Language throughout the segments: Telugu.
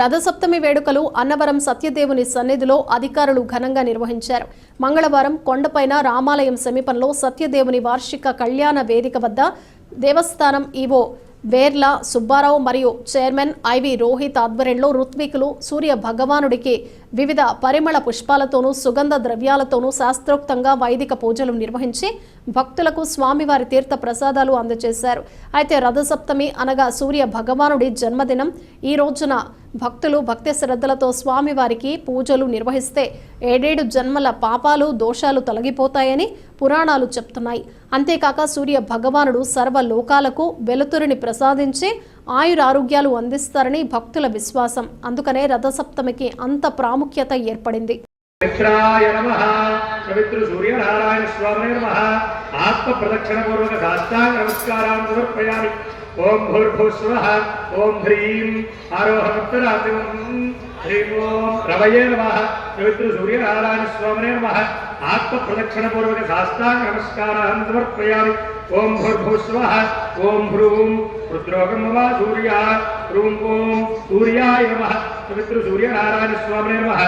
రథసప్తమి వేడుకలు అన్నవరం సత్యదేవుని సన్నిధిలో అధికారులు ఘనంగా నిర్వహించారు. మంగళవారం కొండపైన రామాలయం సమీపంలో సత్యదేవుని వార్షిక కళ్యాణ వేదిక వద్ద దేవస్థానం ఈవో వేర్ల సుబ్బారావు మరియు చైర్మన్ ఐవి రోహిత్ ఆధ్వర్యంలో ఋత్వికులు సూర్య భగవానుడికి వివిధ పరిమళ పుష్పాలతోనూ సుగంధ ద్రవ్యాలతోనూ శాస్త్రోక్తంగా వైదిక పూజలు నిర్వహించి భక్తులకు స్వామివారి తీర్థ ప్రసాదాలు అందజేశారు. అయితే రథసప్తమి అనగా సూర్య భగవానుడి జన్మదినం. ఈ రోజున భక్తులు భక్తి శ్రద్ధలతో స్వామివారికి పూజలు నిర్వహిస్తే 7 జన్మల పాపాలు దోషాలు తొలగిపోతాయని పురాణాలు చెప్తున్నాయి. అంతేకాక సూర్య భగవానుడు సర్వ లోకాలకు వెలుతురుని ప్రసాదించి ఆయురారోగ్యాలు అందిస్తారని భక్తుల విశ్వాసం. అందుకనే రథసప్తమికి అంత ప్రాముఖ్యత ఏర్పడింది. ओम भूर्भुवस्वः ओम ह्रीं आरोहणोत्तरादिं ह्रीं ओम रवये नमः पवित्र सूर्यनारायण स्वामिने नमः आत्मप्रदक्षिणपूर्वक साष्टांग नमस्कारान् समर्पयामि। ओम भूर्भुवस्वः ओम ह्रूं रुद्रोगं नमः सूर्याय ह्रूं ओम सूर्याय नमः पवित्र सूर्यनारायण स्वामिने नमः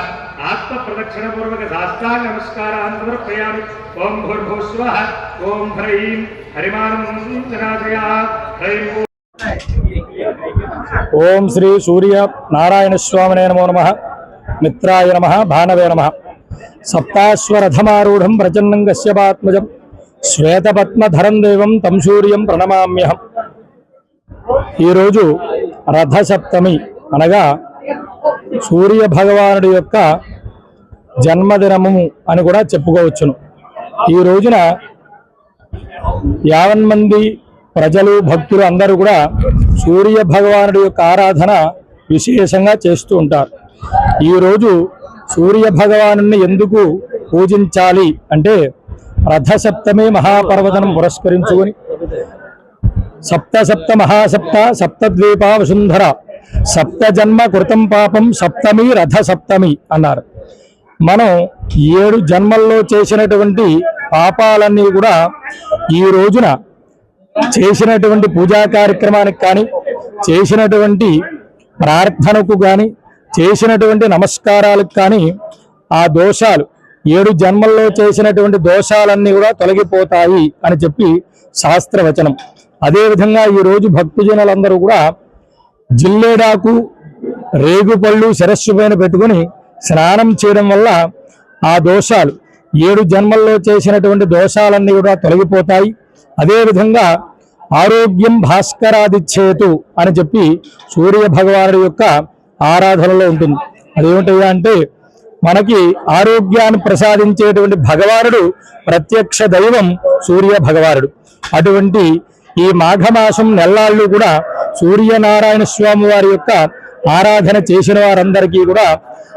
आत्मप्रदक्षिणपूर्वक साष्टांग नमस्कारान् समर्पयामि। ओम भूर्भुवस्वः ओम ह्रीं हरिमानन्दनाथया ओम श्री सूर्य नारायण स्वामिने नमो नमः। मित्राय नमः। भानवे नमः। सप्ताश्वरथमारूढ़ं प्रचन्नं कश्यपात्मजं श्वेतपद्मधरं देवं तं सूर्यं प्रणमाम्यहम्। ఈ రోజు రథ సప్తమి అనగా సూర్య భగవానుడి యొక్క జన్మదినము అని కూడా చెప్పుకోవచ్చును। ఈ రోజున 50 మంది ప్రజలు భక్తులు అందరూ కూడా సూర్య భగవానుడి యొక్క ఆరాధన విశేషంగా చేస్తూ ఉంటారు। ఈ రోజు సూర్య భగవానుని ఎందుకు పూజించాలి అంటే రథ సప్తమి మహాపర్వతనం పురస్కరించుకొని సప్త సప్త మహాసప్త సప్తద్వీప వసుంధర సప్త జన్మ కృతం పాపం సప్తమి రథ సప్తమి అన్నారు। మనం 7 జన్మల్లో చేసినటువంటి పాపాలన్నీ కూడా ఈ రోజున చేసినటువంటి పూజా కార్యక్రమానికి కానీ చేసినటువంటి ప్రార్థనకు కానీ చేసినటువంటి నమస్కారాలకు కానీ ఆ దోషాలు 7 జన్మల్లో చేసినటువంటి దోషాలన్నీ కూడా తొలగిపోతాయి అని చెప్పి శాస్త్రవచనం। అదేవిధంగా ఈరోజు భక్తజనులందరూ కూడా జిల్లేడాకు రేగుపళ్ళు శిరస్సు పైన పెట్టుకుని స్నానం చేయడం వల్ల ఆ దోషాలు 7 జన్మల్లో చేసినటువంటి దోషాలన్నీ కూడా తొలగిపోతాయి। అదేవిధంగా ఆరోగ్యం భాస్కరాదిచ్చేతు అని చెప్పి సూర్య భగవానుడి యొక్క ఆరాధనలో ఉంటుంది। అదేమిటయ్యా అంటే మనకి ఆరోగ్యాన్ని ప్రసాదించేటువంటి భగవానుడు ప్రత్యక్ష దైవం సూర్య భగవానుడు। అటువంటి ఈ మాఘమాసం నెల్లాళ్ళు కూడా సూర్యనారాయణ స్వామి వారి యొక్క ఆరాధన చేసిన వారందరికీ కూడా